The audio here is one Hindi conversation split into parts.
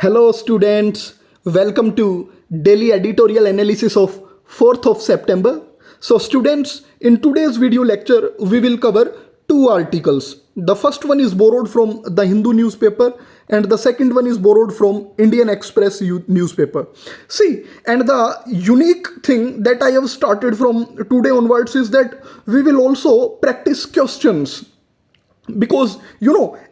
Hello students, welcome to daily editorial analysis of 4th of September. So students, in today's video lecture, we will cover two articles. The first one is borrowed from the Hindu newspaper and the second one is borrowed from Indian Express newspaper. See, and the unique thing that I have started from today onwards is that we will also practice questions. Because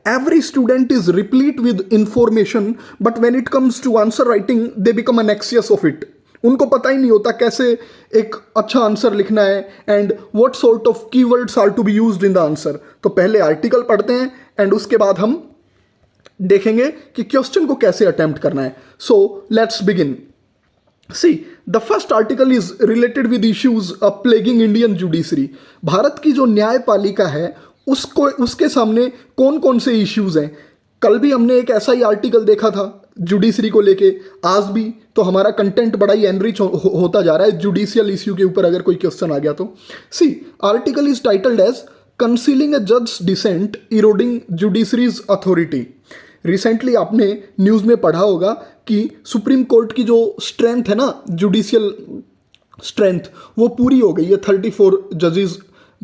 every student is replete with information, but when it comes to answer writing they become anxious of it. उनको पता ही नहीं होता कैसे एक अच्छा आंसर लिखना है and what sort of keywords are to be used in the answer. तो पहले आर्टिकल पढ़ते हैं एंड उसके बाद हम देखेंगे कि क्वेश्चन को कैसे अटेम्प्ट करना है. So let's begin. See, the first article is related with issues plaguing Indian judiciary. Bharat की जो न्यायपालिका है उसके सामने कौन कौन से इश्यूज हैं. कल भी हमने एक ऐसा ही आर्टिकल देखा था जुडिशरी को लेके, आज भी. तो हमारा कंटेंट बड़ा ही एनरिच होता जा रहा है जुडिशियल इश्यू के ऊपर अगर कोई क्वेश्चन आ गया तो. See, article is titled as concealing a जज dissent eroding judiciary's authority. Recently आपने न्यूज़ में पढ़ा होगा कि सुप्रीम कोर्ट की जो स्ट्रेंथ है ना, जुडिशियल स्ट्रेंथ, वो पूरी हो गई है. 34 जजेस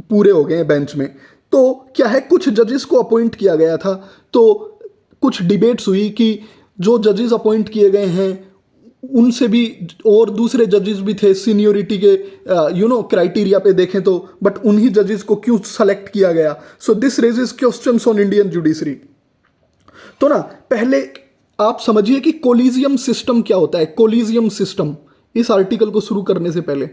पूरे हो गए हैं बेंच में. तो क्या है, कुछ जजेस को अपॉइंट किया गया था, तो कुछ डिबेट्स हुई कि जो जजेस अपॉइंट किए गए हैं उनसे भी और दूसरे जजेस भी थे सीनियोरिटी के क्राइटेरिया पे देखें तो, बट उन्हीं जजेस को क्यों सेलेक्ट किया गया. So this raises questions on Indian judiciary. तो ना पहले आप समझिए कि कोलिजियम सिस्टम क्या होता है. कोलिजियम सिस्टम, इस आर्टिकल को शुरू करने से पहले,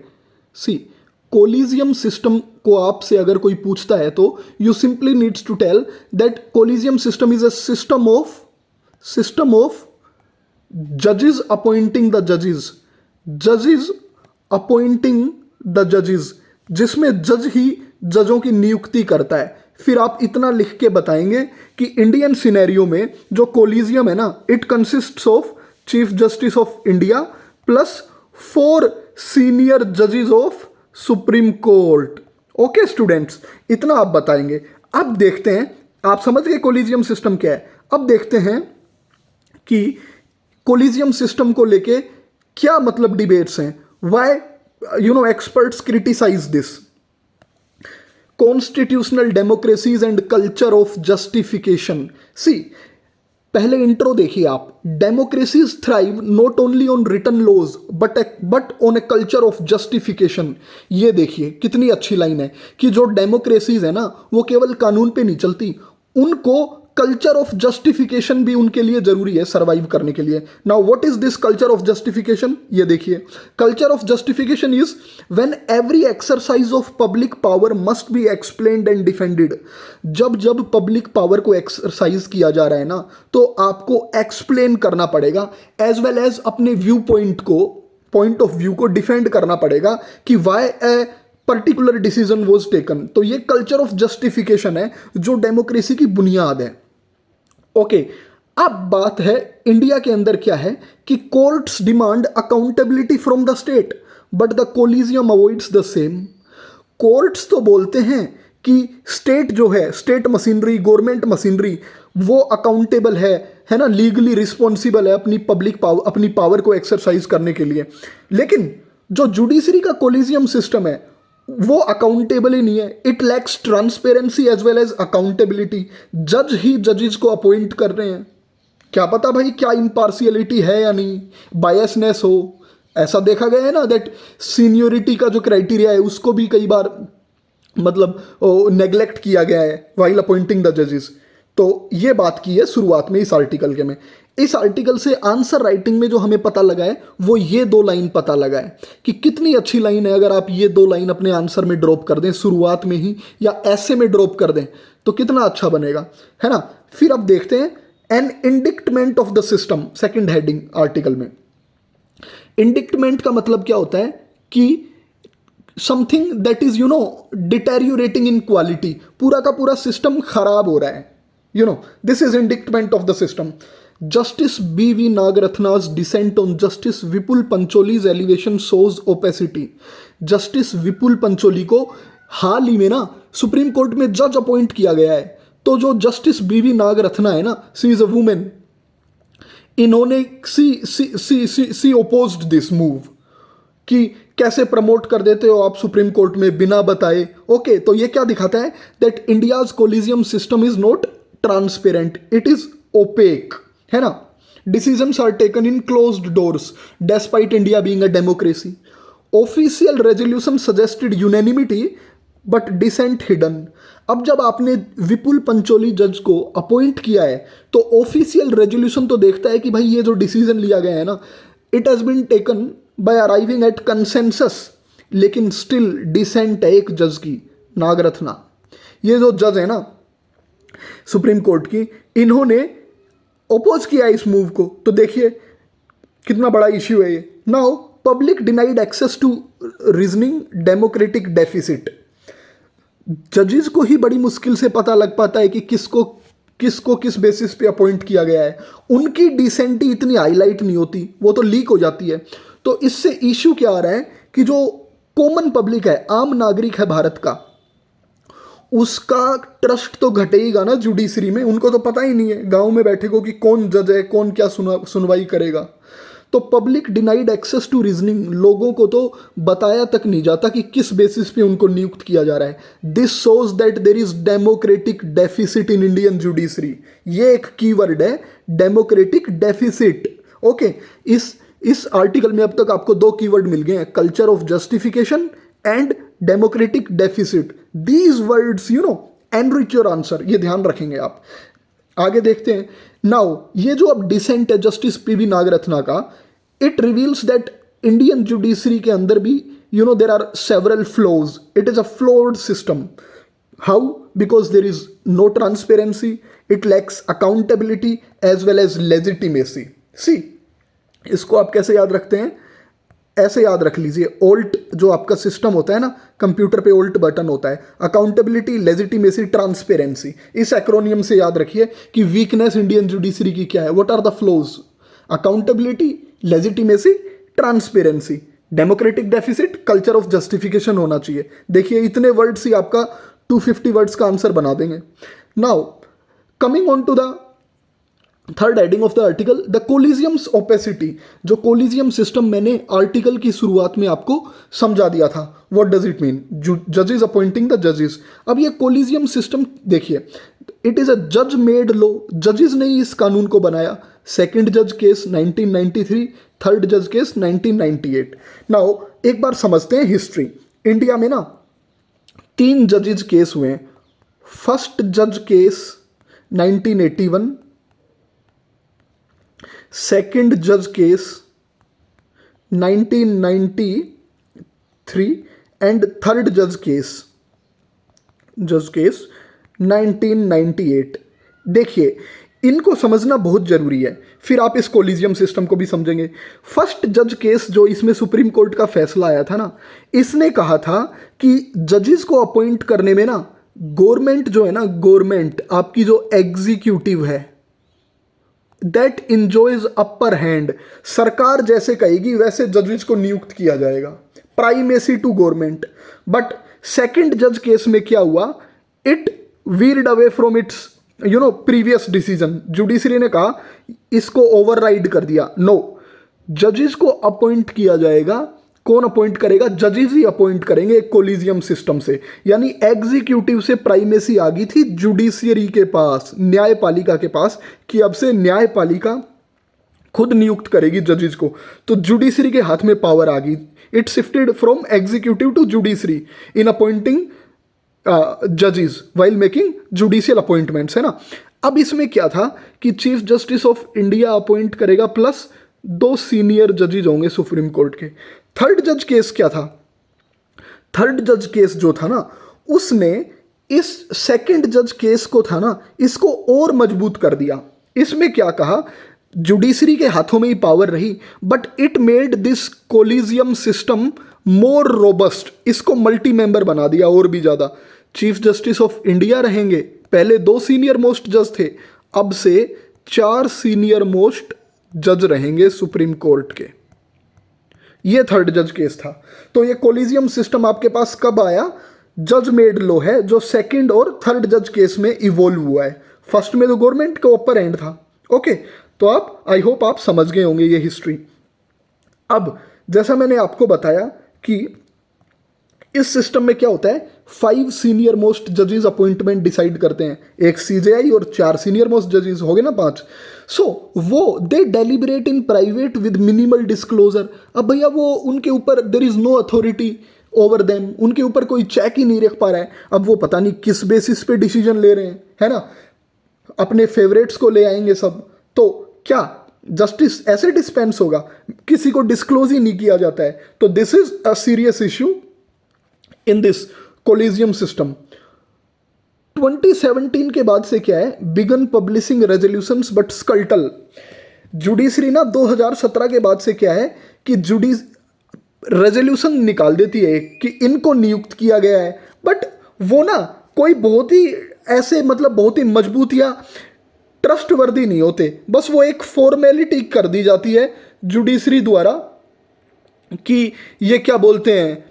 सी, कोलिजियम सिस्टम को आपसे अगर कोई पूछता है तो you simply needs to tell that collegium system is a system of जजेस अपॉइंटिंग द जजेस अपॉइंटिंग द जजेस, जिसमें जज ही जजों की नियुक्ति करता है. फिर आप इतना लिख के बताएंगे कि इंडियन सिनेरियो में जो कोलिजियम है ना, it consists of chief justice of India plus 4 senior जजेस of supreme court. Okay students, इतना आप बताएंगे. अब देखते हैं, आप समझ गए कोलिजियम सिस्टम क्या है. अब देखते हैं कि कोलिजियम सिस्टम को लेके क्या मतलब डिबेट्स हैं. Why experts criticise this. Constitutional democracies and culture of justification. See, पहले इंट्रो देखिए आप. Democracies thrive not only on written laws but on a culture of justification. ये देखिए कितनी अच्छी लाइन है कि जो डेमोक्रेसीज है ना, वो केवल कानून पे नहीं चलती, उनको कल्चर ऑफ जस्टिफिकेशन भी उनके लिए जरूरी है सर्वाइव करने के लिए. Now what is this culture of justification. ये देखिए, culture of justification is when every exercise of public power must be explained and defended. जब पब्लिक पावर को एक्सरसाइज किया जा रहा है ना, तो आपको एक्सप्लेन करना पड़ेगा एज वेल एज अपने व्यू पॉइंट ऑफ व्यू को डिफेंड करना पड़ेगा कि why a particular decision was taken. तो ये कल्चर ऑफ जस्टिफिकेशन है जो डेमोक्रेसी की बुनियाद है. ओके, अब बात है इंडिया के अंदर क्या है कि courts demand accountability from the state but the collegium avoids the same. Courts तो बोलते हैं कि स्टेट जो है, स्टेट मशीनरी, गवर्नमेंट मशीनरी, वो अकाउंटेबल है ना, लीगली रिस्पॉन्सिबल है अपनी पावर को एक्सरसाइज करने के लिए. लेकिन जो जुडिशरी का कोलिजियम सिस्टम है वो अकाउंटेबल ही नहीं है. It lacks transparency as well as accountability. जज ही जजेस को अपॉइंट कर रहे हैं. क्या पता भाई क्या इम्पार्शियलिटी है या नहीं, बायसनेस हो. ऐसा देखा गया है ना दैट सीनियोरिटी का जो क्राइटेरिया है उसको भी कई बार मतलब नेग्लेक्ट किया गया है वाइल अपॉइंटिंग द जजेस. तो ये बात की है शुरुआत में इस आर्टिकल के में. इस आर्टिकल से आंसर राइटिंग में जो हमें पता लगा है वो ये 2 लाइन पता लगा है कि कितनी अच्छी लाइन है. अगर आप ये 2 लाइन अपने आंसर में ड्रॉप कर दें शुरुआत में ही या ऐसे में ड्रॉप कर दें तो कितना अच्छा बनेगा, है ना. फिर अब देखते हैं an indictment of the system, second heading article में. इंडिक्टमेंट का मतलब क्या होता है कि something that is deteriorating in quality. पूरा का पूरा सिस्टम खराब हो रहा है. This is indictment of the system. Justice B.V. Nagarthna's dissent on Justice Vipul Pancholi's elevation shows opacity. Justice Vipul Pancholi को हाल ही में ना सुप्रीम कोर्ट में जज अपॉइंट किया गया है. तो जो जस्टिस B.V. नागरत्ना है ना, शी इज अ वुमेन. इन्होंने सी ओपोज्ड दिस मूव कि कैसे प्रमोट कर देते हो आप सुप्रीम कोर्ट में बिना बताए। ओके, तो ये क्या दिखाता है that India's collegium system is not transparent, it is opaque, है ना। Decisions are taken in closed doors despite India being a democracy. Official resolution suggested unanimity but dissent hidden. अब जब आपने विपुल पंचोली जज को अपॉइंट किया है तो ऑफिशियल रेजोल्यूशन तो देखता है कि भाई ये जो डिसीजन लिया गया है ना, it has been taken by arriving at consensus, लेकिन स्टिल डिसेंट है एक जज की, नागरत्ना। ये जो जज है ना सुप्रीम कोर्ट की, इन्होंने ओपोज किया इस मूव को, तो देखिए कितना बड़ा इश्यू है ये। Now public denied access to reasoning democratic deficit. जजेस को ही बड़ी मुश्किल से पता लग पाता है कि किसको किस बेसिस पे अपॉइंट किया गया है। उनकी डिसेंटी इतनी हाईलाइट नहीं होती, वो तो लीक हो जाती है। तो इससे इश्यू क्या आ रहा है कि जो कॉमन पब्लिक है, आम नागरिक है भारत का, उसका ट्रस्ट तो घटेगा ना जुडिशरी में। उनको तो पता ही नहीं है गांव में बैठे को कि कौन जज है, कौन क्या सुनवाई करेगा। तो public denied access to reasoning, लोगों को तो बताया तक नहीं जाता कि किस बेसिस पे उनको नियुक्त किया जा रहा है। This shows that there is democratic deficit in Indian judiciary. ये एक कीवर्ड है, डेमोक्रेटिक डेफिसिट। ओके, इस आर्टिकल में अब तक आपको दो कीवर्ड मिल गए हैं, culture of justification and democratic deficit. These words enrich your answer, ये ध्यान रखेंगे आप। आगे देखते हैं। नाउ ये जो अब डिसेंट है जस्टिस पीवी नागरत्ना का, it reveals that Indian judiciary के अंदर भी there are several flaws. It is a flawed system. How? Because there is no transparency, it lacks accountability as well as legitimacy. See, इसको आप कैसे याद रखते हैं? ऐसे याद रख लीजिए, ओल्ट जो आपका सिस्टम होता है ना, कंप्यूटर पे ओल्ट बटन होता है, अकाउंटेबिलिटी, लेजिटिमेसी, ट्रांसपेरेंसी। इस एक्रोनियम से याद रखिए कि वीकनेस इंडियन जुडिशरी की क्या है, what are the flaws? Accountability, legitimacy, transparency, democratic deficit, culture of justification होना चाहिए। देखिए इतने वर्ड्स ही आपका 250 वर्ड्स का आंसर बना देंगे। Now coming on to the third heading of the article, the कोलिजियम्स opacity. जो कोलिजियम सिस्टम मैंने आर्टिकल की शुरुआत में आपको समझा दिया था, व्हाट डज इट मीन, जजेस अपॉइंटिंग द जजेस। अब ये कोलिजियम सिस्टम देखिए, इट इज अ जज मेड लॉ। जजेस ने इस कानून को बनाया। सेकंड जज केस 1993, थर्ड जज केस 1998। नाउ एक बार समझते हैं हिस्ट्री। इंडिया में ना 3 जजेस केस हुए। फर्स्ट जज केस 1981, सेकेंड जज केस 1993 एंड थर्ड जज केस 1998। देखिए इनको समझना बहुत जरूरी है, फिर आप इस कोलिजियम सिस्टम को भी समझेंगे। फर्स्ट जज केस जो इसमें सुप्रीम कोर्ट का फैसला आया था ना, इसने कहा था कि जजेस को अपॉइंट करने में ना गवर्नमेंट जो है ना, गवर्नमेंट आपकी जो एग्जीक्यूटिव है, दैट इंजॉयज अपर हैंड। सरकार जैसे कहेगी वैसे जजेस को नियुक्त किया जाएगा, primacy to government. But second जज केस में क्या हुआ, it veered away from its previous decision. Judiciary ने कहा इसको ओवरराइड कर दिया। नो, जजेस को अपॉइंट किया जाएगा। कौन अपॉइंट करेगा? जजेस ही अपॉइंट करेंगे एक कोलिजियम सिस्टम से। यानी एग्जीक्यूटिव से प्राइमेसी आ गई थी जुडिशियरी के पास, न्यायपालिका के पास, कि अब से न्यायपालिका खुद नियुक्त करेगी जजेस को। तो जुडिशरी के हाथ में पावर आ गई। It shifted from executive to judiciary in appointing जजेस वाइल मेकिंग जुडिशियल अपॉइंटमेंट्स, है ना। अब इसमें क्या था कि chief justice of India appoint करेगा प्लस 2 सीनियर जजेस होंगे सुप्रीम कोर्ट के। थर्ड जज केस क्या था? थर्ड जज केस जो था ना, उसने इस सेकंड जज केस को था ना, इसको और मजबूत कर दिया। इसमें क्या कहा, जुडिशरी के हाथों में ही पावर रही, but it made this collegium system more robust. इसको मल्टी मेंबर बना दिया और भी ज़्यादा। चीफ जस्टिस ऑफ इंडिया रहेंगे, पहले 2 सीनियर मोस्ट जज थे, अब से 4 सीनियर मोस्ट जज रहेंगे सुप्रीम कोर्ट के। ये थर्ड जज केस था। तो ये कोलिजियम सिस्टम आपके पास कब आया? जज मेड लॉ है जो सेकंड और थर्ड जज केस में इवॉल्व हुआ है। फर्स्ट में तो गवर्नमेंट का अपर हैंड था। ओके, तो आप आई होप आप समझ गए होंगे ये हिस्ट्री। अब जैसा मैंने आपको बताया कि इस सिस्टम में क्या होता है, 5 सीनियर मोस्ट जजेस अपॉइंटमेंट डिसाइड करते हैं, एक सीजेआई और 4 सीनियर मोस्ट जजेस हो गए ना 5। सो वो they deliberate in private with minimal disclosure. अब भैया वो उनके ऊपर there is no authority over them, उनके ऊपर कोई चेक ही नहीं रख पा रहा है। अब वो पता नहीं किस बेसिस पे डिसीजन ले रहे हैं, है ना, अपने फेवरेट्स को ले आएंगे सब। तो क्या जस्टिस ऐसे डिस्पेंस होगा, किसी को डिस्क्लोज ही नहीं किया जाता है। तो this is a serious issue in this collegium system. 2017 के बाद से क्या है, began publishing resolutions but skeletal. Judiciary ना 2017 के बाद से क्या है कि रेजोल्यूशन निकाल देती है कि इनको नियुक्त किया गया है, बट वो ना कोई बहुत ही ऐसे मतलब बहुत ही मजबूत या ट्रस्टवर्दी नहीं होते, बस वो एक फॉर्मेलिटी कर दी जाती है जुडिशरी द्वारा कि ये क्या बोलते हैं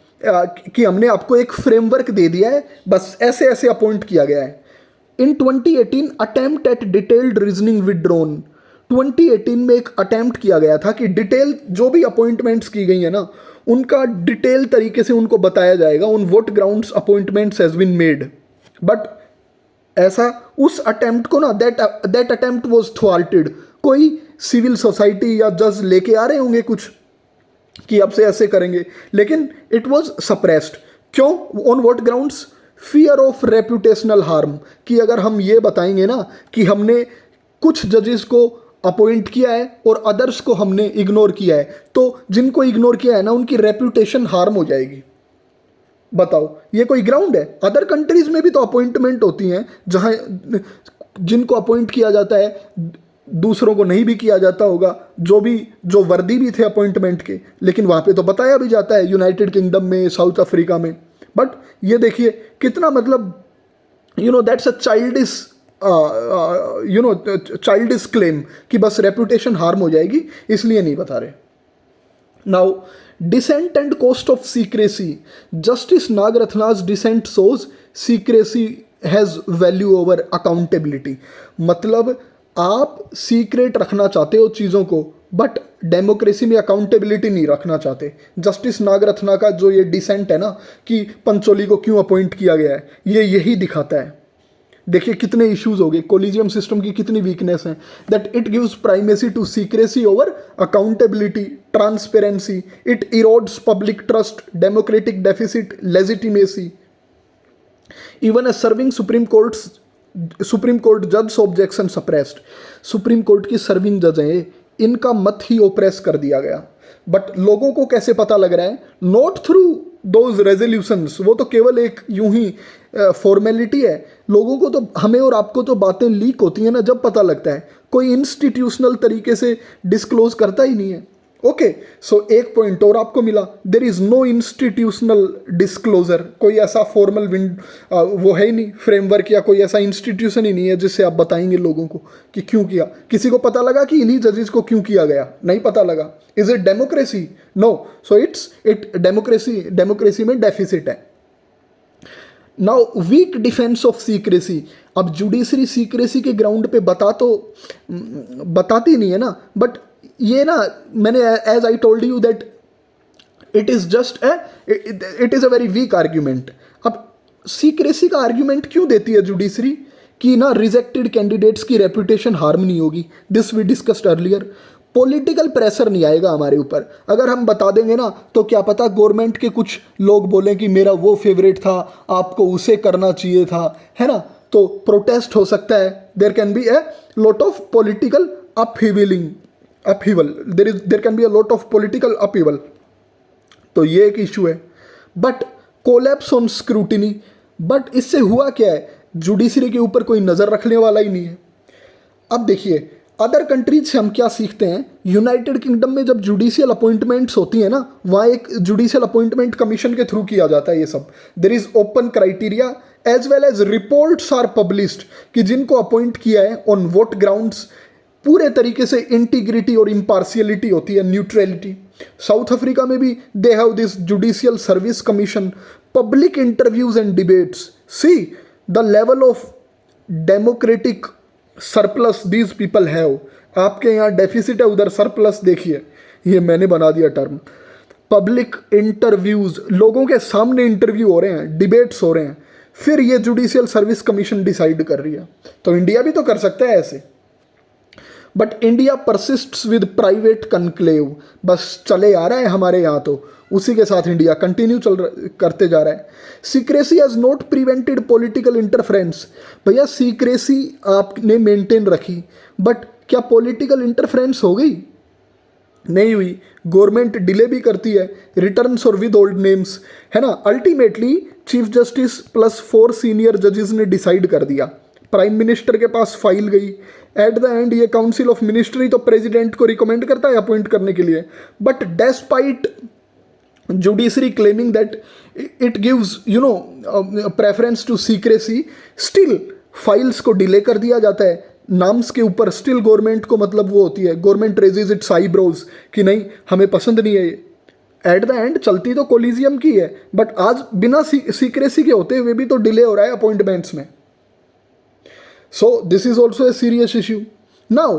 कि हमने आपको एक फ्रेमवर्क दे दिया है, बस ऐसे ऐसे अपॉइंट किया गया है। इन 2018 attempt at detailed reasoning withdrawn. 2018 में एक अटेम्प्ट किया गया था कि डिटेल जो भी अपॉइंटमेंट्स की गई है ना, उनका डिटेल तरीके से उनको बताया जाएगा on what grounds appointments has been made. But ऐसा उस अटेम्प्ट को ना दैट अटेम्प्ट वाज थ्वार्टेड। कोई सिविल सोसाइटी या जज लेके आ रहे होंगे कुछ कि अब से ऐसे करेंगे, लेकिन इट वाज सप्रेस्ड। क्यों? On what grounds? Fear of reputational harm, कि अगर हम ये बताएंगे ना कि हमने कुछ जजेस को अपॉइंट किया है और अदर्स को हमने इग्नोर किया है, तो जिनको इग्नोर किया है ना उनकी रेपुटेशन हार्म हो जाएगी। बताओ ये कोई ग्राउंड है? अदर कंट्रीज में भी तो अपॉइंटमेंट होती हैं जहां जिनको अपॉइंट किया जाता है दूसरों को नहीं भी किया जाता होगा, जो वर्दी भी थे अपॉइंटमेंट के, लेकिन वहां पे तो बताया भी जाता है, यूनाइटेड किंगडम में, साउथ अफ्रीका में। बट ये देखिए कितना मतलब दैट्स अ चाइल्डिश क्लेम कि बस रेपुटेशन हार्म हो जाएगी इसलिए नहीं बता रहे। Now dissent and cost of secrecy. Justice Nagarathna's dissent shows secrecy has value over accountability. मतलब आप सीक्रेट रखना चाहते हो चीज़ों को, बट डेमोक्रेसी में अकाउंटेबिलिटी नहीं रखना चाहते। जस्टिस नागरत्ना का जो ये डिसेंट है ना कि पंचोली को क्यों अपॉइंट किया गया है, ये यही दिखाता है। देखिए कितने इश्यूज हो गए, कोलिजियम सिस्टम की कितनी वीकनेस है। That it gives primacy to secrecy over accountability, transparency, it erodes public trust, democratic deficit, legitimacy. Even a serving supreme court जज ऑब्जेक्शन सप्रेस्ड। सुप्रीम कोर्ट की सर्विंग जज हैं, इनका मत ही ओप्रेस कर दिया गया। बट लोगों को कैसे पता लग रहा है? नॉट थ्रू दोज रेजोल्यूशंस, वो तो केवल एक यूं ही फॉर्मेलिटी है। लोगों को तो, हमें और आपको तो बातें लीक होती हैं ना जब पता लगता है, कोई इंस्टीट्यूशनल तरीके से डिस्क्लोज करता ही नहीं है। ओके, सो एक पॉइंट और आपको मिला, there is no institutional disclosure. कोई ऐसा फॉर्मल वो है ही नहीं, फ्रेमवर्क या कोई ऐसा इंस्टीट्यूशन ही नहीं है जिससे आप बताएंगे लोगों को कि क्यों किया। किसी को पता लगा कि इन्हीं जजेस को क्यों किया गया? नहीं पता लगा। Is it democracy? No. So democracy में डेफिसिट है। Now weak defence of secrecy. अब जुडिशरी सीक्रेसी के ग्राउंड पे बताती नहीं है ना, बट ये ना मैंने as I told you that it is a very weak argument. अब सीक्रेसी का आर्ग्यूमेंट क्यों देती है जुडिशरी कि ना रिजेक्टेड कैंडिडेट्स की रेपुटेशन हार्म नहीं होगी? This we discussed earlier. Political pressure नहीं आएगा हमारे ऊपर। अगर हम बता देंगे ना तो क्या पता गवर्नमेंट के कुछ लोग बोलें कि मेरा वो फेवरेट था, आपको उसे करना चाहिए था, है ना, तो प्रोटेस्ट हो सकता है। There can be a lot of political upheaval, there can be a lot of political upheaval। तो ये एक इशू है। But collapse on scrutiny, but इससे हुआ क्या है? जुडिशरी के ऊपर कोई नज़र रखने वाला ही नहीं है। अब देखिए अदर कंट्रीज से हम क्या सीखते हैं। यूनाइटेड किंगडम में जब जुडिशियल अपॉइंटमेंट्स होती है ना, वहाँ एक जुडिशियल अपॉइंटमेंट कमीशन के थ्रू किया जाता है ये सब। There is open criteria as well as reports are published कि जिनको अपॉइंट किया है ऑन व्हाट ग्राउंड्स। पूरे तरीके से इंटीग्रिटी और इम्पार्शियलिटी होती है, न्यूट्रलिटी। साउथ अफ्रीका में भी they have this judicial service commission, public interviews and debates. See the level of democratic surplus these people have, आपके यहाँ डेफिसिट है, उधर सरप्लस देखिए, ये मैंने बना दिया टर्म। पब्लिक इंटरव्यूज, लोगों के सामने इंटरव्यू हो रहे हैं, डिबेट्स हो रहे हैं, फिर ये जुडिशियल सर्विस कमीशन डिसाइड कर रही है। तो इंडिया भी तो कर सकता है ऐसे, but India persists with private conclave, बस चले आ रहा है हमारे यहाँ, तो उसी के साथ इंडिया कंटिन्यू करते जा रहा है। Secrecy has not prevented political interference, भैया सीक्रेसी आपने मेंटेन रखी, बट क्या पॉलिटिकल इंटरफेरेंस हो गई? नहीं हुई। गवर्नमेंट डिले भी करती है, रिटर्न्स और विद ओल्ड नेम्स, है ना। Ultimately chief justice plus 4 senior जजेस ने डिसाइड कर दिया, प्राइम मिनिस्टर के पास फाइल गई, एट द एंड ये काउंसिल ऑफ मिनिस्ट्री तो प्रेसिडेंट को रिकमेंड करता है अपॉइंट करने के लिए, but despite judiciary claiming that it gives preference to secrecy, still files को डिले कर दिया जाता है नाम्स के ऊपर। स्टिल गवर्नमेंट को मतलब वो होती है, गवर्नमेंट रेजेज इट्स आईब्रोज कि नहीं हमें पसंद नहीं है ये। एट द एंड चलती तो कोलिजियम की है, बट आज बिना सीक्रेसी के होते हुए भी तो डिले हो रहा है अपॉइंटमेंट्स में। So this is also a serious issue. Now,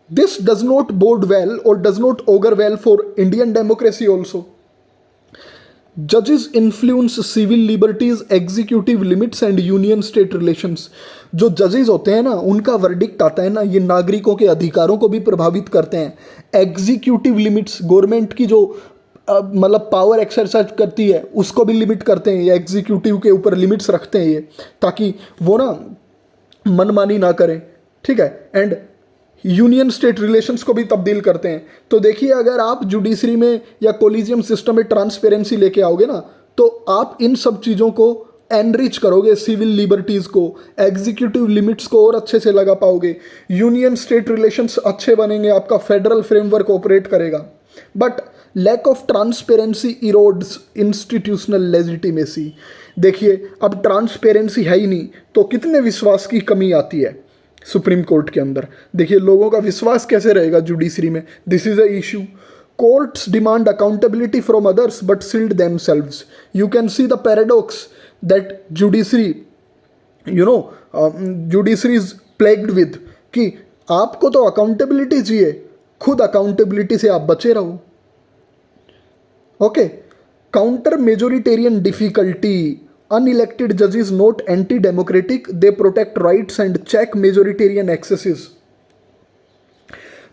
this does not bode well or does not augur well for Indian democracy also. Judges influence civil liberties, executive limits and union state relations. जो जजेस होते हैं ना, उनका वर्डिक्ट आता है ना, ये नागरिकों के अधिकारों को भी प्रभावित करते हैं। एग्जीक्यूटिव लिमिट्स, गवर्नमेंट की जो मतलब पावर एक्सरसाइज करती है उसको भी लिमिट करते हैं, ये एग्जीक्यूटिव के ऊपर लिमिट्स रखते हैं ये, ताकि वो ना मनमानी ना करें, ठीक है। एंड यूनियन स्टेट रिलेशंस को भी तब्दील करते हैं। तो देखिए, अगर आप जुडिशरी में या कोलिजियम सिस्टम में ट्रांसपेरेंसी लेके आओगे ना, तो आप इन सब चीज़ों को एनरिच करोगे, सिविल लिबर्टीज़ को, एग्जीक्यूटिव लिमिट्स को और अच्छे से लगा पाओगे, यूनियन स्टेट रिलेशंस अच्छे बनेंगे, आपका फेडरल फ्रेमवर्क ऑपरेट करेगा। But lack of transparency erodes institutional legitimacy. देखिए, अब ट्रांसपेरेंसी है ही नहीं तो कितने विश्वास की कमी आती है सुप्रीम कोर्ट के अंदर। देखिए, लोगों का विश्वास कैसे रहेगा जुडिशरी में? This is a issue. Courts demand accountability from others but sealed themselves. You can see the paradox that judiciary judiciary is plagued with, कि आपको तो अकाउंटेबिलिटी चाहिए, खुद अकाउंटेबिलिटी से आप बचे रहो। Okay, counter majoritarian difficulty. Unelected जजेस not anti democratic, they protect rights and check majoritarian excesses.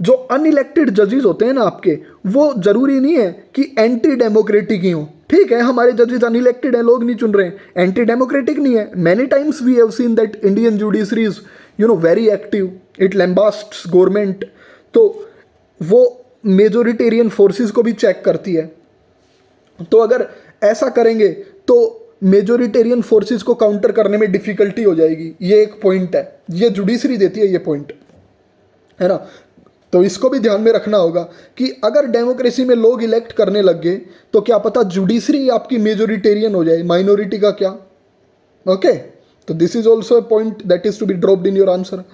जो अनइलेक्टेड जजेस होते हैं ना आपके, वो जरूरी नहीं है कि एंटी डेमोक्रेटिक ही हो। ठीक है, हमारे जजेस अनइलेक्टेड है, लोग नहीं चुन रहे हैं, एंटी डेमोक्रेटिक नहीं है। Many times we have seen that Indian judiciary is very active, it lambasts government, तो वो मेजोरिटेरियन फोर्सेस को भी चेक करती है। तो अगर ऐसा करेंगे तो मेजोरिटेरियन फोर्सेस को काउंटर करने में डिफिकल्टी हो जाएगी। ये एक पॉइंट है, ये जुडिशरी देती है ये पॉइंट, है ना। तो इसको भी ध्यान में रखना होगा कि अगर डेमोक्रेसी में लोग इलेक्ट करने लग गए तो क्या पता जुडिशरी आपकी मेजोरिटेरियन हो जाए, माइनॉरिटी का क्या। ओके, तो this is also a point that is to be dropped in your answer.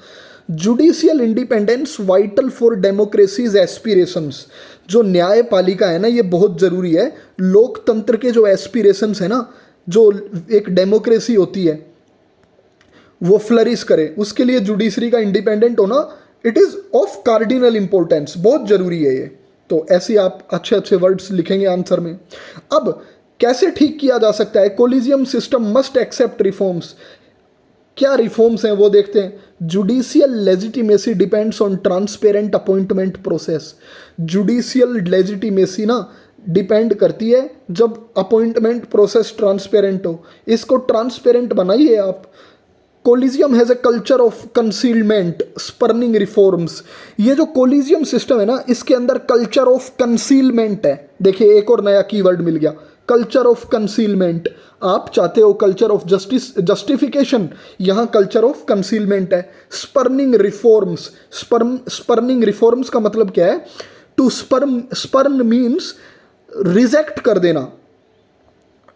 Judicial independence vital for democracies aspirations. जो न्यायपालिका है ना, ये बहुत ज़रूरी है। लोकतंत्र के जो एस्पिरेशंस है ना, जो एक डेमोक्रेसी होती है वो फ्लरिश करे, उसके लिए जुडिशरी का इंडिपेंडेंट होना it is of cardinal importance, बहुत ज़रूरी है ये। तो ऐसे आप अच्छे अच्छे वर्ड्स लिखेंगे आंसर में। अब कैसे ठीक किया जा सकता है? Collegium system must accept reforms. क्या रिफॉर्म्स हैं वो देखते हैं। Judicial legitimacy depends on transparent appointment process. Judicial legitimacy ना डिपेंड करती है जब अपॉइंटमेंट प्रोसेस ट्रांसपेरेंट हो। इसको ट्रांसपेरेंट बनाइए आप। Collegium has a culture of concealment, स्पर्निंग reforms. ये जो कोलिजियम सिस्टम है ना, इसके अंदर कल्चर ऑफ कंसीलमेंट है। देखिए, एक और नया कीवर्ड मिल गया, कल्चर ऑफ कंसीलमेंट। आप चाहते हो कल्चर ऑफ जस्टिफिकेशन, यहाँ कल्चर ऑफ कंसीलमेंट है। स्पर्निंग रिफॉर्म्स, स्पर्निंग रिफॉर्म्स का मतलब क्या है? टू स्पर्न मीन्स रिजेक्ट कर देना,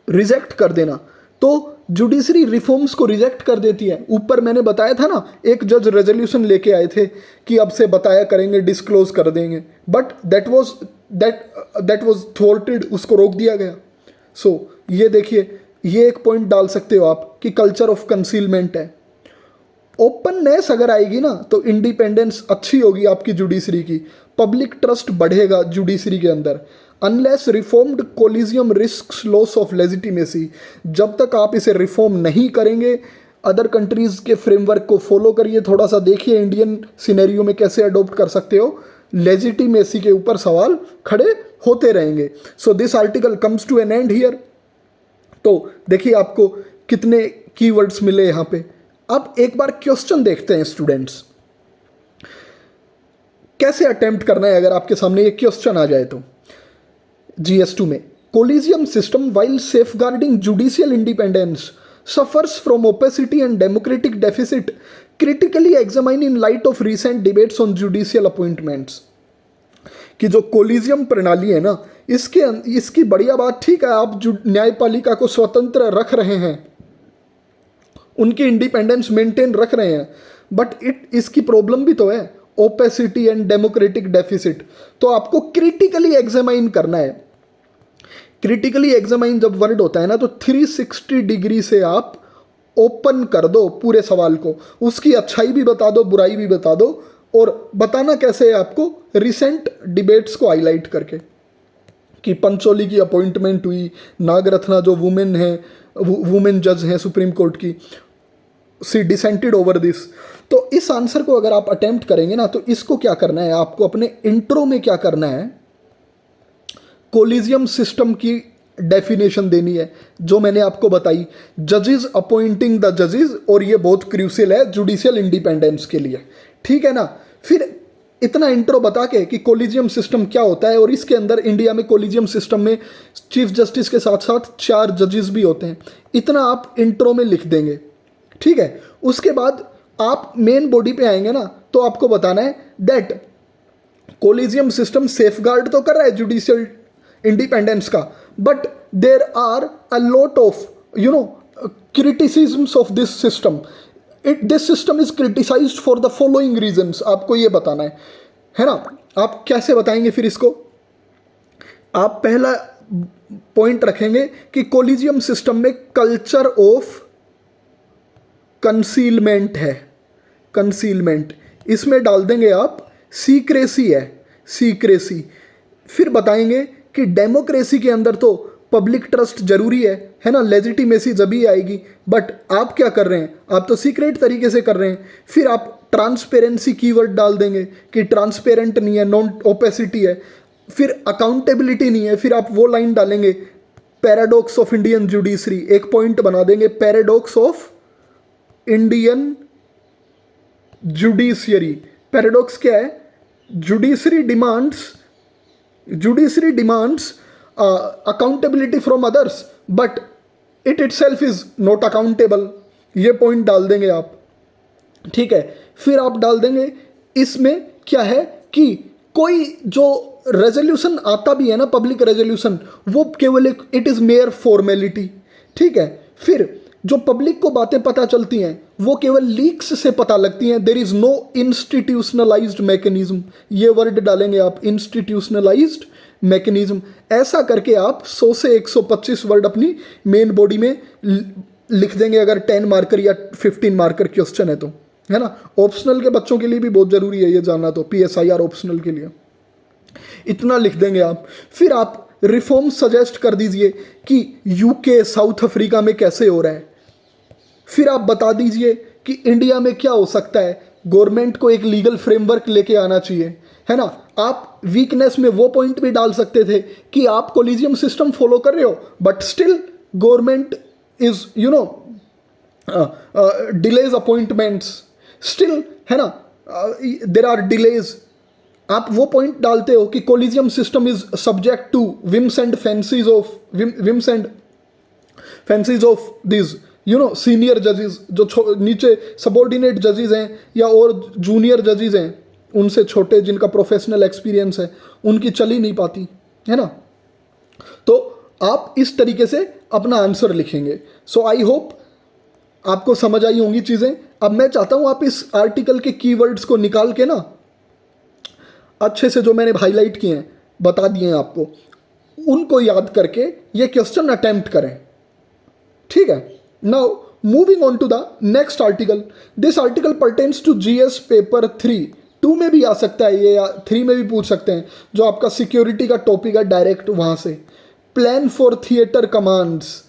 रिजेक्ट कर देना। तो जुडिशरी रिफॉर्म्स को रिजेक्ट कर देती है। ऊपर मैंने बताया था ना, एक जज रेजोल्यूशन लेके आए थे कि अब से बताया करेंगे, डिस्क्लोज कर देंगे, बट दैट वाज थ्वार्टेड, उसको रोक दिया गया। सो ये देखिए, ये एक पॉइंट डाल सकते हो आप कि कल्चर ऑफ कंसीलमेंट है। ओपननेस अगर आएगी ना तो इंडिपेंडेंस अच्छी होगी आपकी जुडिशरी की, पब्लिक ट्रस्ट बढ़ेगा जुडिशरी के अंदर। Unless reformed collegium risk loss of legitimacy, जब तक आप इसे रिफॉर्म नहीं करेंगे, अदर कंट्रीज के फ्रेमवर्क को फॉलो करिए, थोड़ा सा देखिए इंडियन सिनेरियो में कैसे अडॉप्ट कर सकते हो, लेजिटिमेसी के ऊपर सवाल खड़े होते रहेंगे। So this article comes to an end here. तो देखिए आपको कितने कीवर्ड्स मिले यहाँ पे। अब एक बार क्वेश्चन देखते हैं स्टूडेंट्स, कैसे अटेम्प्ट करना है अगर आपके सामने ये क्वेश्चन आ जाए तो। GS2 में collegium system while safeguarding judicial independence suffers from opacity and democratic deficit, critically examine in light of recent debates on judicial appointments. कि जो कोलिजियम प्रणाली है ना, इसकी बढ़िया बात ठीक है, आप न्यायपालिका को स्वतंत्र रख रहे हैं, उनकी इंडिपेंडेंस मेंटेन रख रहे हैं, बट इसकी प्रॉब्लम भी तो है, ओपेसिटी एंड डेमोक्रेटिक डेफिसिट। तो आपको क्रिटिकली एग्जामाइन करना है। क्रिटिकली एग्जामाइन जब वर्ड होता है ना, तो 360 डिग्री से आप ओपन कर दो पूरे सवाल को, उसकी अच्छाई भी बता दो, बुराई भी बता दो, और बताना कैसे है आपको, रिसेंट डिबेट्स को हाईलाइट करके कि पंचोली की अपॉइंटमेंट हुई, नागरत्ना जो वुमेन जज हैं सुप्रीम कोर्ट की, सी डिसेंटेड ओवर दिस। तो इस आंसर को अगर आप अटेम्प्ट करेंगे ना, तो इसको क्या करना है आपको, अपने इंट्रो में क्या करना है, कोलिजियम सिस्टम की डेफिनेशन देनी है जो मैंने आपको बताई, जजेस अपॉइंटिंग द जजेस, और ये बहुत क्रूशियल है जुडिशियल इंडिपेंडेंस के लिए, ठीक है ना। फिर इतना इंट्रो बता के कि कोलिजियम सिस्टम क्या होता है, और इसके अंदर इंडिया में कोलिजियम सिस्टम में चीफ जस्टिस के साथ साथ 4 जजेस भी होते हैं, इतना आप इंट्रो में लिख देंगे, ठीक है। उसके बाद आप मेन बॉडी पे आएंगे ना, तो आपको बताना है दैट कोलिजियम सिस्टम सेफगार्ड तो कर रहा है जुडिशियल इंडिपेंडेंस का, but there are a lot of criticisms of this system. This system is criticised for the following reasons, आपको ये बताना है ना। आप कैसे बताएंगे फिर इसको, आप पहला पॉइंट रखेंगे कि कोलिजियम सिस्टम में कल्चर ऑफ कंसीलमेंट है, कंसीलमेंट, इसमें डाल देंगे आप सीक्रेसी है, सीक्रेसी। फिर बताएंगे कि डेमोक्रेसी के अंदर तो पब्लिक ट्रस्ट जरूरी है ना, लेजिटिमेसी जब ही आएगी, बट आप क्या कर रहे हैं, आप तो सीक्रेट तरीके से कर रहे हैं। फिर आप ट्रांसपेरेंसी कीवर्ड डाल देंगे कि ट्रांसपेरेंट नहीं है, नॉन ओपेसिटी है। फिर अकाउंटेबिलिटी नहीं है, फिर आप वो लाइन डालेंगे पैराडॉक्स ऑफ इंडियन जुडिशरी, एक पॉइंट बना देंगे paradox of Indian judiciary. Paradox क्या है, judiciary demands accountability from others but it itself is not accountable, ये पॉइंट डाल देंगे आप, ठीक है। फिर आप डाल देंगे इसमें क्या है कि कोई जो रेजोल्यूशन आता भी है ना, पब्लिक रेजोल्यूशन, वो केवल एक इट इज़ मेयर फॉर्मेलिटी, ठीक है। फिर जो पब्लिक को बातें पता चलती हैं वो केवल लीक्स से पता लगती हैं, there is no institutionalised mechanism, ये वर्ड डालेंगे आप, इंस्टीट्यूशनलाइज्ड मैकेनिज्म। ऐसा करके आप 100 से 125 वर्ड अपनी मेन बॉडी में लिख देंगे, अगर 10 मार्कर या 15 मार्कर क्वेश्चन है तो, है ना। ऑप्शनल के बच्चों के लिए भी बहुत ज़रूरी है ये जानना, तो PSIR ऑप्शनल के लिए इतना लिख देंगे आप। फिर आप रिफॉर्म सजेस्ट कर दीजिए कि UK साउथ अफ्रीका में कैसे हो रहा है। फिर आप बता दीजिए कि इंडिया में क्या हो सकता है, गवर्नमेंट को एक लीगल फ्रेमवर्क लेके आना चाहिए, है ना। आप वीकनेस में वो पॉइंट भी डाल सकते थे कि आप कोलिजियम सिस्टम फॉलो कर रहे हो but still government is delays appointments, still, है ना, देर आर डिलेज। आप वो पॉइंट डालते हो कि collegium system is subject to whims and fancies of this senior जजेस, जो नीचे सबॉर्डिनेट जजेस हैं या और जूनियर जजेस हैं, उनसे छोटे जिनका प्रोफेशनल एक्सपीरियंस है, उनकी चल ही नहीं पाती, है ना। तो आप इस तरीके से अपना आंसर लिखेंगे। सो आई होप आपको समझ आई होंगी चीज़ें। अब मैं चाहता हूँ आप इस आर्टिकल के कीवर्ड्स को निकाल के ना अच्छे से, जो मैंने हाईलाइट किए हैं, बता दिए हैं आपको, उनको याद करके ये क्वेश्चन अटेम्प्ट करें, ठीक है। Now moving on to the next article, this article pertains to GS paper 3 में भी आ सकता है ये, या 3 में भी पूछ सकते हैं, जो आपका सिक्योरिटी का टॉपिक है डायरेक्ट वहाँ से। Plan for theatre commands,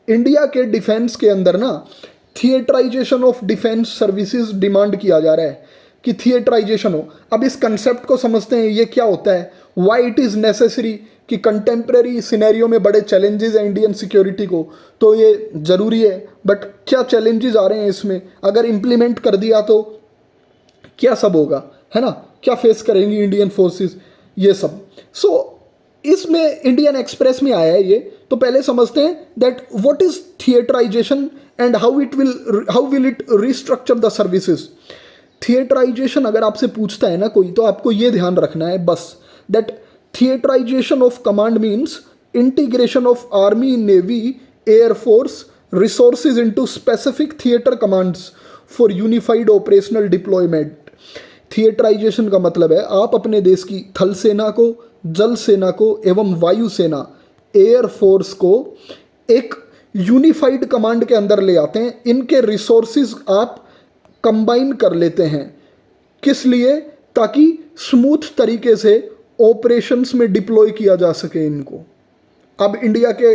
India के डिफेंस के अंदर ना theatrisation of defence services demand किया जा रहा है कि थिएटराइजेशन हो। अब इस कंसेप्ट को समझते हैं, ये क्या होता है, वाई इट इज़ नेसेसरी, कि कंटेम्प्रेरी सिनेरियो में बड़े चैलेंजेस हैं इंडियन सिक्योरिटी को, तो ये ज़रूरी है। बट क्या चैलेंजेस आ रहे हैं इसमें, अगर इम्प्लीमेंट कर दिया तो क्या सब होगा, है ना, क्या फेस करेंगी इंडियन फोर्सेस, ये सब। सो इसमें इंडियन एक्सप्रेस में आया है ये, तो पहले समझते हैं that what is theatrisation and how will it restructure the services. Theatrisation अगर आपसे पूछता है ना कोई, तो आपको ये ध्यान रखना है बस, that theatrisation of command means integration of army, navy, air force resources into specific theatre commands for unified operational deployment. Theatrisation का मतलब है आप अपने देश की थल सेना को, जल सेना को एवं वायु सेना, एयरफोर्स को एक यूनिफाइड कमांड के अंदर ले आते हैं। इनके रिसोर्सेज आप कंबाइन कर लेते हैं, किस लिए, ताकि स्मूथ तरीके से ऑपरेशंस में डिप्लॉय किया जा सके इनको। अब इंडिया के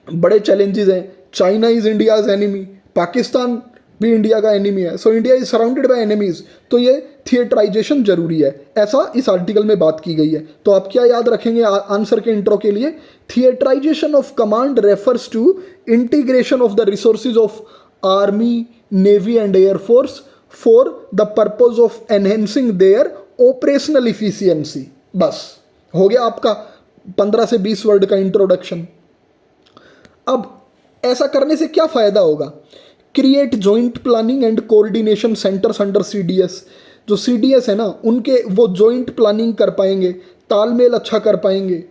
बड़े चैलेंजेस हैं, China is India's enemy, Pakistan भी इंडिया का एनिमी है, so India is surrounded by enemies, तो ये थिएटराइजेशन जरूरी है, ऐसा इस आर्टिकल में बात की गई है। तो आप क्या याद रखेंगे आंसर के इंट्रो के लिए, theatrisation of command refers to integration of the resources of army, navy and air force for the purpose of enhancing their operational efficiency. बस हो गया आपका 15 से 20 वर्ड का इंट्रोडक्शन। अब ऐसा करने से क्या फायदा होगा, create joint planning and coordination centres under CDS. जो सीडीएस है ना, उनके वो जॉइंट प्लानिंग कर पाएंगे, तालमेल अच्छा कर पाएंगे,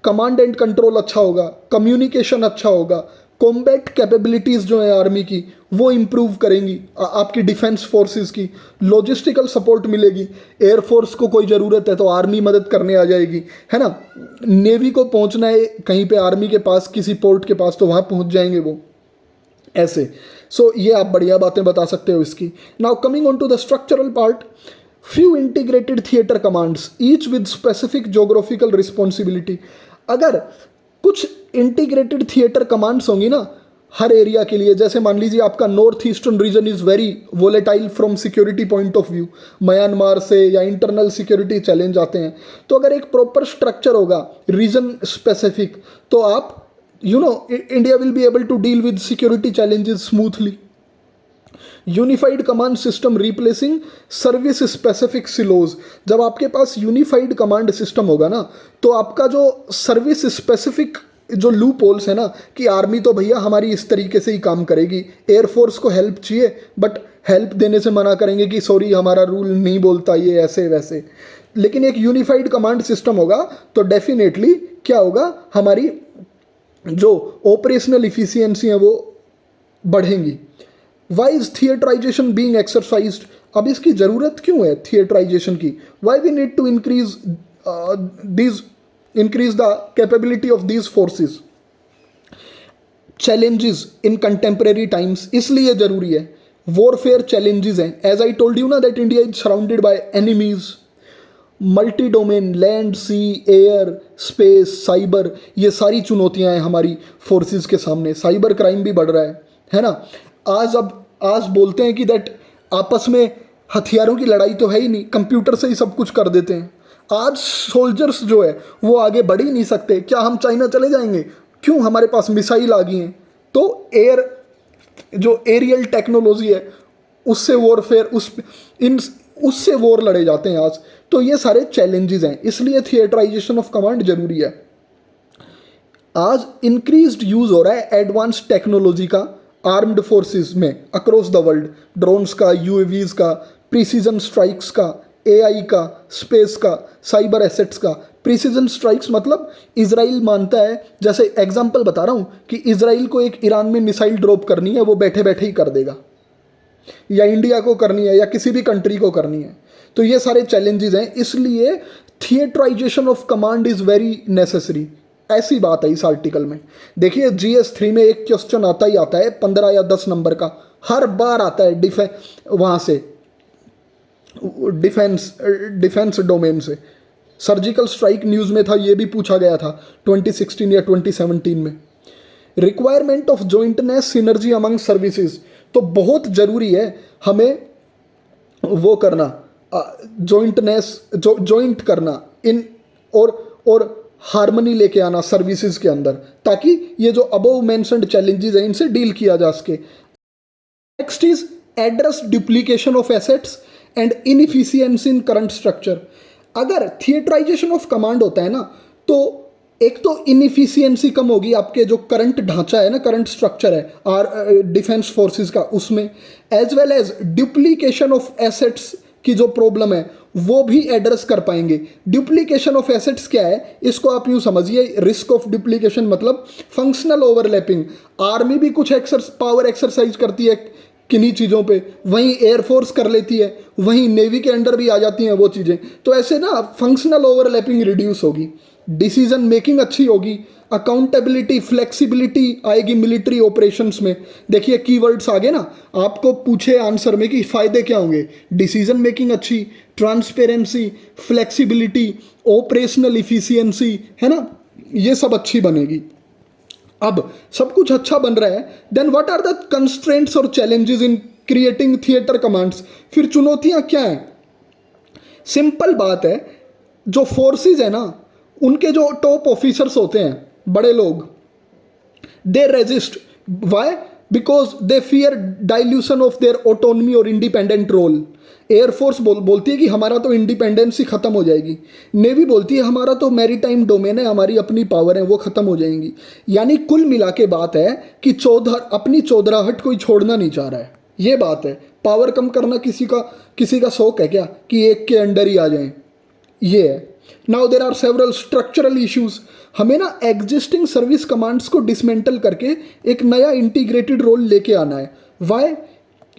कमांड एंड कंट्रोल अच्छा होगा, कम्युनिकेशन अच्छा होगा, कॉम्बैट कैपेबिलिटीज़ जो है आर्मी की वो इम्प्रूव करेंगी, आपकी डिफेंस फोर्सेस की लॉजिस्टिकल सपोर्ट मिलेगी, एयरफोर्स को कोई ज़रूरत है तो आर्मी मदद करने आ जाएगी, है ना, नेवी को पहुंचना है कहीं पे आर्मी के पास, किसी पोर्ट के पास, तो वहाँ पहुंच जाएंगे वो, ऐसे। सो ये आप बढ़िया बातें बता सकते हो इसकी। Now coming on to the structural part, few integrated theatre commands each with specific geographical responsibility. अगर कुछ इंटीग्रेटेड थिएटर कमांड्स होंगी ना हर एरिया के लिए, जैसे मान लीजिए आपका north eastern region is very volatile from security point of view, Myanmar से या इंटरनल सिक्योरिटी चैलेंज आते हैं, तो अगर एक प्रॉपर स्ट्रक्चर होगा रीजन स्पेसिफिक, तो आप India will be able to deal with security challenges smoothly. Unified command system replacing service specific silos. जब आपके पास यूनिफाइड कमांड सिस्टम होगा ना, तो आपका जो सर्विस स्पेसिफिक जो लूप होल्स है ना, कि आर्मी तो भैया हमारी इस तरीके से ही काम करेगी, एयरफोर्स को हेल्प चाहिए बट हेल्प देने से मना करेंगे कि सॉरी हमारा रूल नहीं बोलता ये ऐसे वैसे। लेकिन एक यूनिफाइड कमांड सिस्टम होगा तो डेफिनेटली क्या होगा, हमारी जो ऑपरेशनल इफिशियंसी है वो बढ़ेंगी। Why is theatrisation being exercised, अब इसकी ज़रूरत क्यों है थिएटराइजेशन की, why we need to increase the capability of these forces. Challenges in contemporary times इसलिए ज़रूरी है, वॉरफेयर चैलेंजेस हैं, एज आई टोल्ड यू ना that India is surrounded by enemies, multi domain, land, sea, air, space, cyber, ये सारी चुनौतियां हैं हमारी फोर्सेस के सामने। साइबर क्राइम भी बढ़ रहा है ना। आज बोलते हैं कि दैट आपस में हथियारों की लड़ाई तो है ही नहीं, कंप्यूटर से ही सब कुछ कर देते हैं। आज सोल्जर्स जो है वो आगे बढ़ ही नहीं सकते, क्या हम चाइना चले जाएंगे, क्यों, हमारे पास मिसाइल आ गई हैं। तो जो एरियल टेक्नोलॉजी है उससे वॉरफेयर, उससे वॉर लड़े जाते हैं आज। तो ये सारे चैलेंजेस हैं, इसलिए थिएटराइजेशन ऑफ कमांड जरूरी है। आज इंक्रीज्ड यूज हो रहा है एडवांस टेक्नोलॉजी का आर्म्ड फोर्सेस में अक्रॉस द वर्ल्ड, ड्रोन्स का, यूएवीज का, प्रिसीजन स्ट्राइक्स का, एआई का, स्पेस का, साइबर एसेट्स का। प्रिसीजन स्ट्राइक्स मतलब इजराइल मानता है, जैसे एग्जांपल बता रहा हूँ, कि इजराइल को एक ईरान में मिसाइल ड्रॉप करनी है, वो बैठे बैठे ही कर देगा, या इंडिया को करनी है या किसी भी कंट्री को करनी है। तो ये सारे चैलेंजेस हैं, इसलिए theatrisation of command is very necessary. ऐसी बात है इस आर्टिकल में। देखिए GS3 में एक क्वेश्चन आता ही आता है 15 या 10 नंबर का, हर बार आता है वहाँ से डिफेंस डोमेन से। सर्जिकल स्ट्राइक न्यूज़ में था, ये भी पूछा गया था 2016 या 2017 में। Requirement of jointness synergy among services, तो बहुत ज़रूरी है हमें वो करना, जॉइंट करना इन और हार्मनी लेके आना सर्विसेज के अंदर, ताकि ये जो अबव मेंशन्ड चैलेंजेस हैं इनसे डील किया जा सके। Next is address duplication of assets and inefficiency in current structure. अगर थिएटराइजेशन ऑफ कमांड होता है ना, तो एक तो इनएफिशिएंसी कम होगी आपके जो करंट ढांचा है ना, करंट स्ट्रक्चर है डिफेंस फोर्सेस का, उसमें as well as duplication of assets की जो प्रॉब्लम है वो भी एड्रेस कर पाएंगे। डुप्लीकेशन ऑफ एसेट्स क्या है, इसको आप यूँ समझिए, रिस्क ऑफ डुप्लीकेशन मतलब फंक्शनल ओवरलैपिंग। आर्मी भी कुछ पावर एक्सरसाइज करती है किन्हीं चीज़ों पे, वहीं एयरफोर्स कर लेती है, वहीं नेवी के अंडर भी आ जाती हैं वो चीज़ें। तो ऐसे ना फंक्शनल ओवरलैपिंग रिड्यूस होगी, डिसीजन मेकिंग अच्छी होगी, अकाउंटेबिलिटी फ्लेक्सिबिलिटी आएगी मिलिट्री ऑपरेशंस में। देखिए कीवर्ड्स आगे ना, आपको पूछे आंसर में कि फ़ायदे क्या होंगे, डिसीजन मेकिंग अच्छी, ट्रांसपेरेंसी, फ्लेक्सिबिलिटी, ऑपरेशनल इफिशियंसी, है ना, ये सब अच्छी बनेगी। अब सब कुछ अच्छा बन रहा है, then what are the constraints और challenges in creating theatre commands. फिर चुनौतियां क्या हैं? सिंपल बात है, जो फोर्सेस है ना, उनके जो टॉप ऑफिसर्स होते हैं, बड़े लोग, they resist. Why? Because they fear dilution of their autonomy और इंडिपेंडेंट रोल। एयरफोर्स बोलती है कि हमारा तो इंडिपेंडेंसी खत्म हो जाएगी, नेवी बोलती है हमारा तो मैरीटाइम डोमेन है, हमारी अपनी पावर है वो खत्म हो जाएंगी। यानी कुल मिला के बात है कि अपनी चौधराहट कोई छोड़ना नहीं चाह रहा है, ये बात है। पावर कम करना किसी का शौक है क्या कि एक के अंडर ही आ जाएं? ये है। Now there are several structural issues. हमें ना एग्जिस्टिंग सर्विस कमांड्स को डिसमेंटल करके एक नया इंटीग्रेटेड रोल लेके आना है। वाई?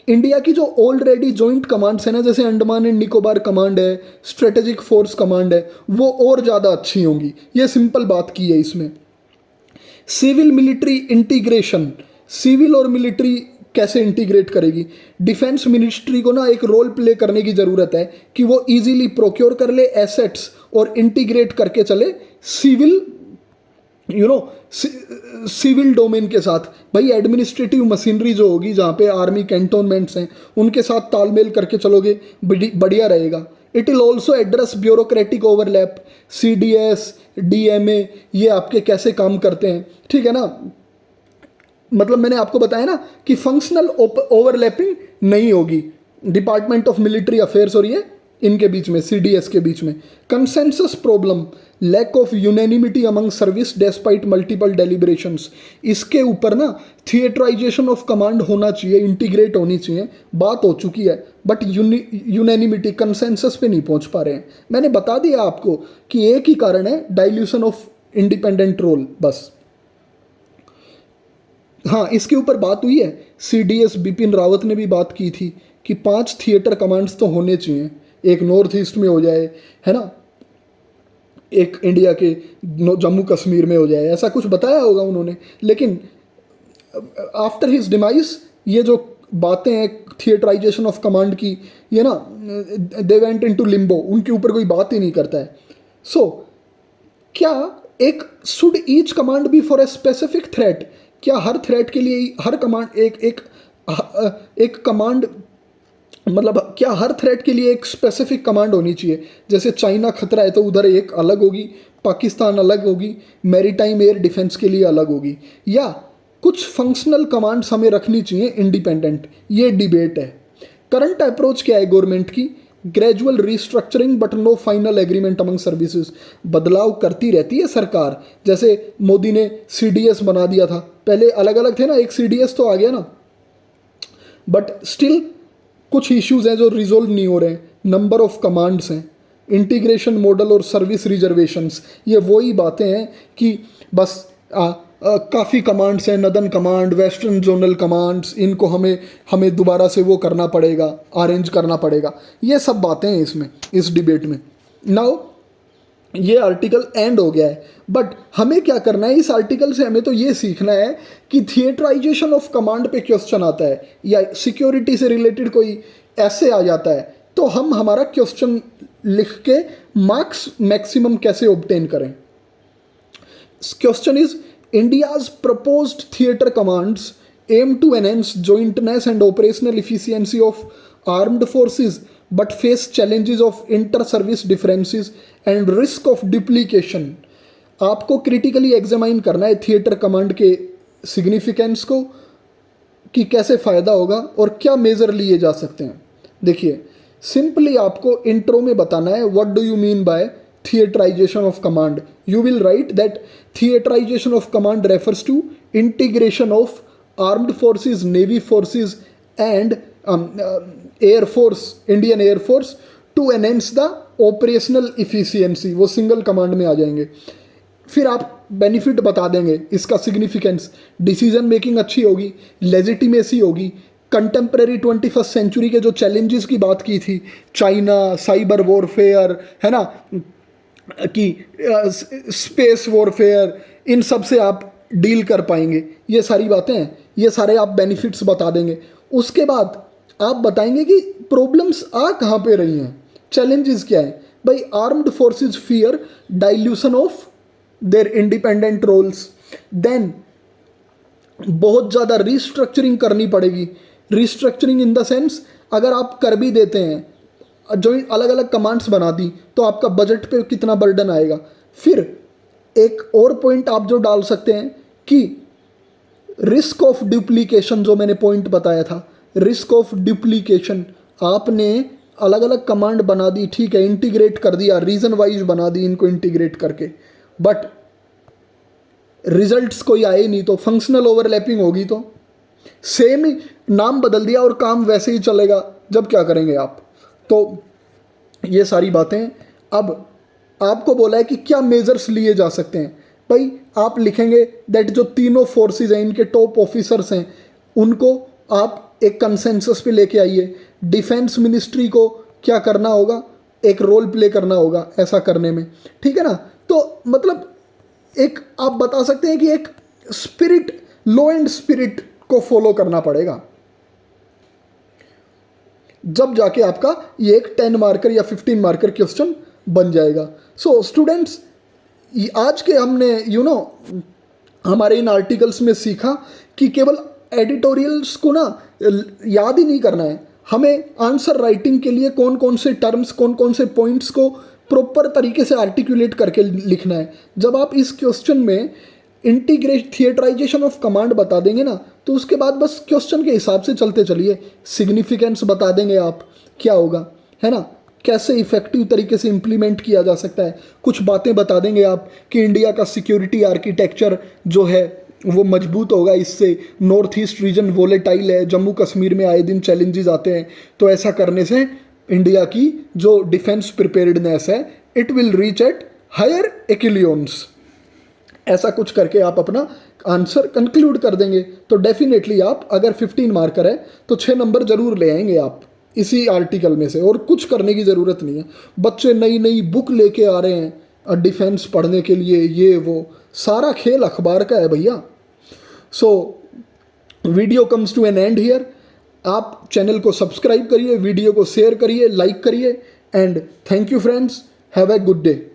इंडिया की जो ऑलरेडी जॉइंट कमांड्स है ना, जैसे अंडमान एंड निकोबार कमांड है, स्ट्रेटेजिक फोर्स कमांड है, वो और ज़्यादा अच्छी होंगी। ये सिंपल बात की है इसमें। सिविल मिलिट्री इंटीग्रेशन, सिविल और मिलिट्री कैसे इंटीग्रेट करेगी? डिफेंस मिनिस्ट्री को ना एक रोल प्ले करने की ज़रूरत है कि वो इजीली प्रोक्योर कर ले एसेट्स और इंटीग्रेट करके चले सिविल सिविल डोमेन के साथ। भाई एडमिनिस्ट्रेटिव मशीनरी जो होगी, जहाँ पे आर्मी कैंटोनमेंट्स हैं, उनके साथ तालमेल करके चलोगे, बढ़िया रहेगा। It will also address bureaucratic overlap, CDS, DMA, ये आपके कैसे काम करते हैं, ठीक है ना। मतलब मैंने आपको बताया ना कि फंक्शनल ओवरलैपिंग नहीं होगी डिपार्टमेंट ऑफ मिलिट्री अफेयर्स और ये इनके बीच में, CDS के बीच में। Consensus problem, lack of unanimity among service despite multiple deliberations, इसके ऊपर ना थिएटराइजेशन ऑफ कमांड होना चाहिए, इंटीग्रेट होनी चाहिए, बात हो चुकी है, बट यूनैनिमिटी कंसेंसस पे नहीं पहुंच पा रहे हैं। मैंने बता दिया आपको कि एक ही कारण है, डाइल्यूशन ऑफ इंडिपेंडेंट रोल, बस। हाँ, इसके ऊपर बात हुई है, CDS बिपिन रावत ने भी बात की थी कि 5 थिएटर कमांड्स तो होने चाहिए, एक नॉर्थ ईस्ट में हो जाए, है ना, एक इंडिया के जम्मू कश्मीर में हो जाए, ऐसा कुछ बताया होगा उन्होंने। लेकिन आफ्टर हिज डिमाइस ये जो बातें हैं थिएटराइजेशन ऑफ कमांड की, ये ना दे वेंट इनटू लिम्बो, उनके ऊपर कोई बात ही नहीं करता है। सो क्या एक should each command be for a specific threat? क्या हर थ्रेट के लिए हर कमांड एक कमांड, मतलब क्या हर थ्रेट के लिए एक स्पेसिफिक कमांड होनी चाहिए? जैसे चाइना खतरा है तो उधर एक अलग होगी, पाकिस्तान अलग होगी, मैरीटाइम एयर डिफेंस के लिए अलग होगी, या कुछ फंक्शनल कमांड्स हमें रखनी चाहिए इंडिपेंडेंट? ये डिबेट है। करंट अप्रोच क्या है गवर्नमेंट की? Gradual restructuring but no final agreement among services. बदलाव करती रहती है सरकार, जैसे मोदी ने CDS बना दिया था, पहले अलग अलग थे ना, एक CDS तो आ गया ना, बट स्टिल कुछ इश्यूज हैं जो रिजोल्व नहीं हो रहे हैं, नंबर ऑफ कमांड्स हैं, इंटीग्रेशन मॉडल और सर्विस रिजर्वेशंस, ये वही बातें हैं कि बस काफ़ी कमांड्स हैं, northern command, western zonal commands, इनको हमें दोबारा से वो करना पड़ेगा, अरेंज करना पड़ेगा, ये सब बातें हैं इसमें, इस डिबेट में। नाउ ये आर्टिकल एंड हो गया है, बट हमें क्या करना है इस आर्टिकल से, हमें तो ये सीखना है कि थिएटराइजेशन ऑफ कमांड पे क्वेश्चन आता है या सिक्योरिटी से रिलेटेड कोई ऐसे आ जाता है तो हम हमारा क्वेश्चन लिख के मार्क्स मैक्सिमम कैसे ऑब्टेन करें। Question is India's proposed theatre commands aim to enhance jointness and operational efficiency of armed forces but face challenges of inter-service differences and risk of duplication। आपको क्रिटिकली एग्जामाइन करना है थिएटर कमांड के सिग्निफिकेंस को कि कैसे फ़ायदा होगा और क्या मेजर लिए जा सकते हैं। देखिए सिंपली आपको इंट्रो में बताना है what do you mean by theatrisation of command. You will write that theatrisation of command refers to integration of armed forces, navy forces and air force, Indian Air Force to enhance the operational efficiency। वो सिंगल कमांड में आ जाएंगे। फिर आप बेनिफिट बता देंगे इसका सिग्निफिकेंस, डिसीजन मेकिंग अच्छी होगी, लेजिटिमेसी होगी, कंटेम्प्रेरी 21st सेंचुरी के जो चैलेंजेस की बात की थी, चाइना, साइबर वॉरफेयर है ना, कि स्पेस वॉरफेयर, इन सब से आप डील कर पाएंगे। ये सारी बातें हैं, ये सारे आप बेनिफिट्स बता देंगे। उसके बाद आप बताएंगे कि प्रॉब्लम्स आ कहाँ पे रही हैं, चैलेंजेस क्या है। भाई armed forces fear dilution of their independent roles, then बहुत ज़्यादा रिस्ट्रक्चरिंग करनी पड़ेगी। रिस्ट्रक्चरिंग इन द सेंस अगर आप कर भी देते हैं, जो अलग अलग कमांड्स बना दी तो आपका बजट पे कितना बर्डन आएगा। फिर एक और पॉइंट आप जो डाल सकते हैं कि रिस्क ऑफ डुप्लीकेशन, जो मैंने पॉइंट बताया था, रिस्क ऑफ डुप्लीकेशन, आपने अलग अलग कमांड बना दी, ठीक है, इंटीग्रेट कर दिया, रीजन वाइज बना दी इनको इंटीग्रेट करके, बट रिजल्ट्स कोई आए नहीं तो फंक्शनल ओवरलैपिंग होगी, तो सेम ही नाम बदल दिया और काम वैसे ही चलेगा, जब क्या करेंगे आप। तो ये सारी बातें। अब आपको बोला है कि क्या मेजर्स लिए जा सकते हैं। भाई आप लिखेंगे दैट जो तीनों फोर्सेस हैं इनके टॉप ऑफिसर्स हैं उनको आप एक कंसेंसस पे लेके आइए। डिफेंस मिनिस्ट्री को क्या करना होगा, एक रोल प्ले करना होगा ऐसा करने में, ठीक है ना। तो मतलब एक आप बता सकते हैं कि एक स्पिरिट, लो एंड स्पिरिट को फॉलो करना पड़ेगा, जब जाके आपका ये एक 10 मार्कर या 15 मार्कर क्वेश्चन बन जाएगा। सो स्टूडेंट्स, आज के हमने हमारे इन आर्टिकल्स में सीखा कि केवल एडिटोरियल्स को ना याद ही नहीं करना है, हमें आंसर राइटिंग के लिए कौन कौन से टर्म्स, कौन कौन से पॉइंट्स को प्रॉपर तरीके से आर्टिकुलेट करके लिखना है। जब आप इस क्वेश्चन में थिएटराइजेशन ऑफ कमांड बता देंगे ना, तो उसके बाद बस क्वेश्चन के हिसाब से चलते चलिए। सिग्निफिकेंस बता देंगे आप क्या होगा, है ना, कैसे इफेक्टिव तरीके से इम्प्लीमेंट किया जा सकता है। कुछ बातें बता देंगे आप कि इंडिया का सिक्योरिटी आर्किटेक्चर जो है वो मजबूत होगा इससे, नॉर्थ ईस्ट रीजन वोलेटाइल है, जम्मू कश्मीर में आए दिन चैलेंजेस आते हैं, तो ऐसा करने से इंडिया की जो डिफेंस प्रिपेयर्डनेस है it will reach at higher echelons. ऐसा कुछ करके आप अपना आंसर कंक्लूड कर देंगे तो डेफिनेटली आप अगर 15 मार्कर है तो 6 नंबर जरूर ले आएंगे आप इसी आर्टिकल में से, और कुछ करने की ज़रूरत नहीं है। बच्चे नई नई बुक लेके आ रहे हैं डिफेंस पढ़ने के लिए, ये वो सारा खेल अखबार का है भैया। So video comes to an end here. आप चैनल को सब्सक्राइब करिए, वीडियो को शेयर करिए, लाइक करिए, and thank you friends, have a good day.